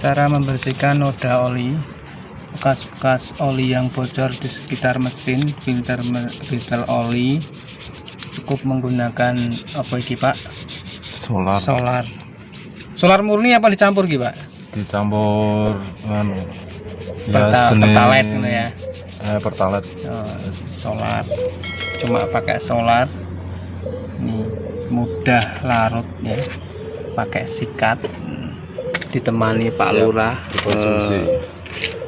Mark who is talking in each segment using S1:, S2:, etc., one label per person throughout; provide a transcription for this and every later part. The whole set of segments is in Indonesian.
S1: Cara membersihkan noda oli, bekas-bekas oli yang bocor di sekitar mesin filter oli, cukup menggunakan apa iki Pak? Solar murni apa dicampur iki Pak?
S2: Dicampur
S1: Pertalite gitu ya.
S2: Pertalite.
S1: Solar, cuma pakai solar. Ini mudah larut ya, pakai sikat, ditemani Pak Lurah.
S2: Dikonsumsi.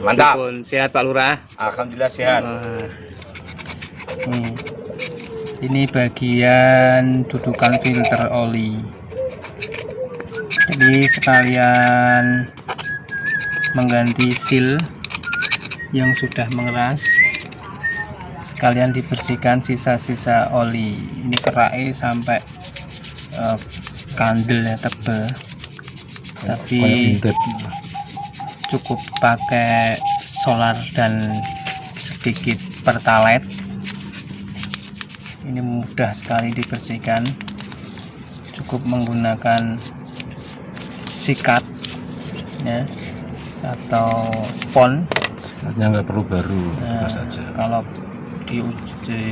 S1: Mantap. Sehat Pak Lurah?
S2: Alhamdulillah sehat.
S1: Ini bagian dudukan filter oli. Jadi sekalian mengganti seal yang sudah mengeras, sekalian dibersihkan sisa-sisa oli. Ini keraknya sampai kandel ya, tebel, tapi cukup pakai solar dan sedikit pertalite. Ini mudah sekali dibersihkan, cukup menggunakan sikat ya, atau spons.
S2: Sikatnya nggak perlu baru, saja.
S1: Kalau di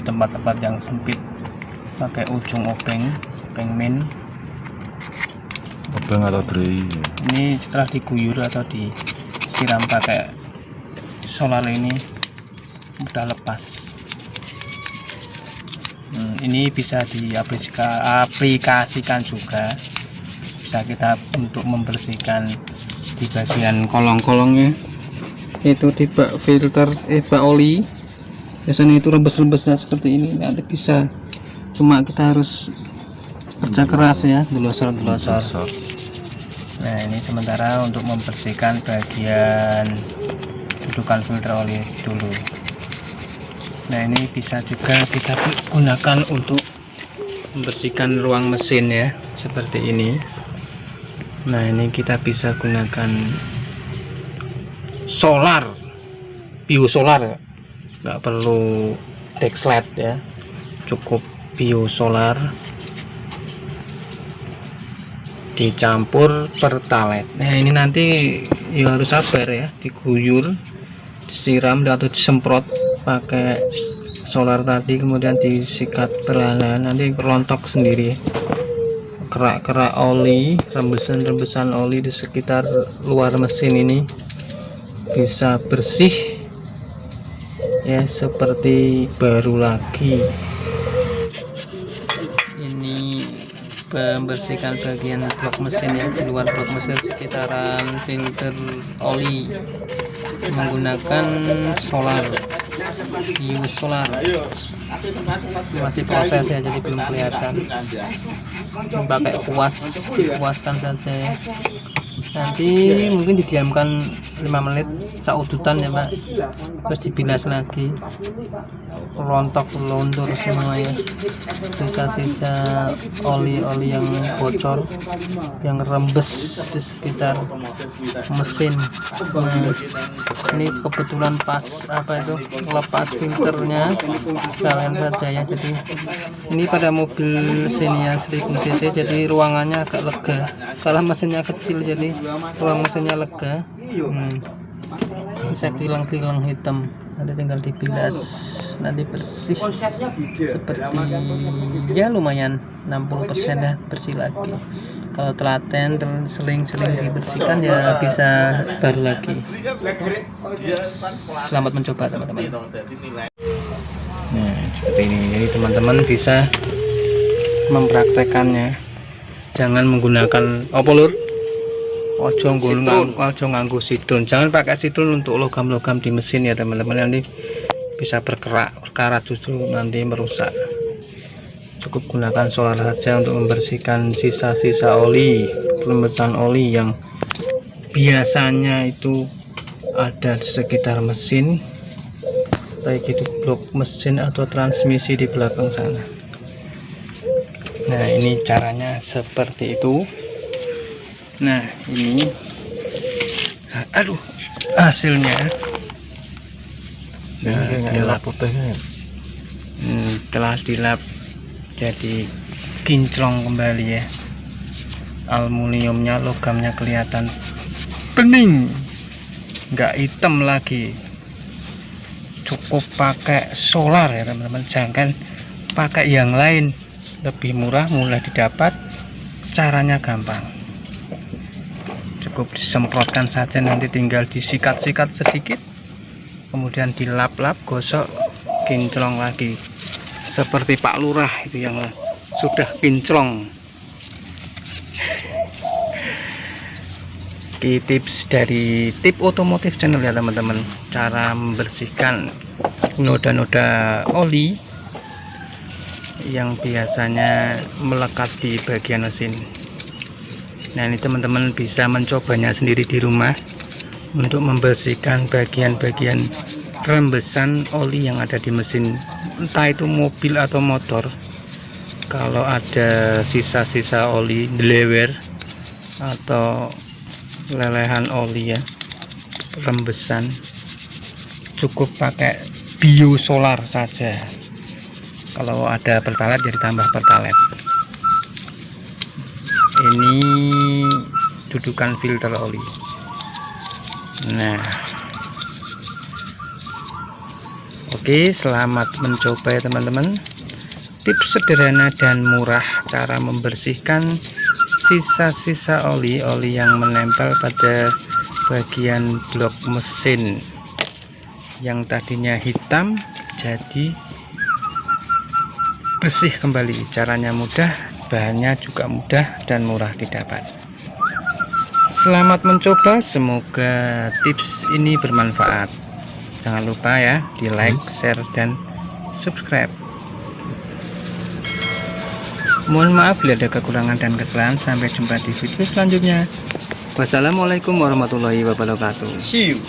S1: tempat-tempat yang sempit pakai ujung obeng min.
S2: Obeng atau dray.
S1: Ini setelah diguyur atau disiram pakai solar ini udah lepas. Ini bisa diaplikasikan juga, bisa kita untuk membersihkan di bagian kolong-kolongnya, itu di bak filter bak oli. Biasanya itu rembes-rembesnya seperti ini, nanti bisa, cuma kita harus kerja keras ya, delosor. Nah ini sementara untuk membersihkan bagian dudukan filter oli dulu. Nah ini bisa juga kita gunakan untuk membersihkan ruang mesin ya, seperti ini. Nah ini kita bisa gunakan solar, biosolar, nggak perlu Dexlet ya, cukup biosolar dicampur pertalite. Nah ini nanti ya harus sabar ya, diguyur, disiram atau disemprot pakai solar tadi, kemudian disikat perlahan, nanti rontok sendiri. Kerak-kerak oli, rembesan-rembesan oli di sekitar luar mesin ini bisa bersih ya, seperti baru lagi. Ini membersihkan bagian blok mesin ya, di luar blok mesin sekitaran filter oli menggunakan solar, biosolar. Masih proses ya, jadi belum kelihatan. Pakai puaskan saja ya. Nanti mungkin didiamkan 5 menit saudutan ya Pak, terus dibilas lagi, rontok luntur semuanya, sisa-sisa oli-oli yang bocor, yang rembes di sekitar mesin. Ini kebetulan pas lepas filternya sekalian saja ya. Jadi ini pada mobil Xenia 1000 cc, jadi ruangannya agak lega karena mesinnya kecil, jadi ruang mesinnya lega. Bisa kilang-kilang hitam, nanti tinggal dibilas, nanti bersih seperti ya lumayan 60% ya, bersih lagi. Kalau telaten seling-seling dibersihkan ya bisa baru lagi. Selamat mencoba teman-teman. Nah seperti ini, jadi teman-teman bisa mempraktekannya. Jangan menggunakan ojo nganggo sidon, jangan pakai sidon untuk logam-logam di mesin ya teman-teman, nanti bisa berkarat justru nanti merusak. Cukup gunakan solar saja untuk membersihkan sisa-sisa oli, rembesan oli yang biasanya itu ada di sekitar mesin, baik itu blok mesin atau transmisi di belakang sana. Nah ini caranya seperti itu. Nah ini hasilnya. Nah telah dilap jadi kinclong kembali ya, aluminiumnya, logamnya kelihatan bening, nggak hitam lagi. Cukup pakai solar ya teman-teman, jangan pakai yang lain, lebih murah, mudah didapat, caranya gampang. Cukup disemprotkan saja, nanti tinggal disikat-sikat sedikit, kemudian dilap-lap, gosok, kinclong lagi seperti Pak Lurah itu yang sudah kinclong. Ini tips dari Tip Otomotif Channel ya teman-teman, cara membersihkan noda-noda oli yang biasanya melekat di bagian mesin. Nah, ini teman-teman bisa mencobanya sendiri di rumah untuk membersihkan bagian-bagian rembesan oli yang ada di mesin, entah itu mobil atau motor. Kalau ada sisa-sisa oli delewer atau lelehan oli ya, rembesan, cukup pakai biosolar saja. Kalau ada pertalite jadi tambah pertalite. Ini dudukan filter oli. Nah, oke, selamat mencoba ya teman-teman. Tips sederhana dan murah cara membersihkan sisa-sisa oli yang menempel pada bagian blok mesin yang tadinya hitam jadi bersih kembali. Caranya mudah, bahannya juga mudah dan murah didapat. Selamat mencoba, semoga tips ini bermanfaat. Jangan lupa ya di like, share, dan subscribe. Mohon maaf bila ada kekurangan dan kesalahan. Sampai jumpa di video selanjutnya. Wassalamualaikum warahmatullahi wabarakatuh.
S3: See you.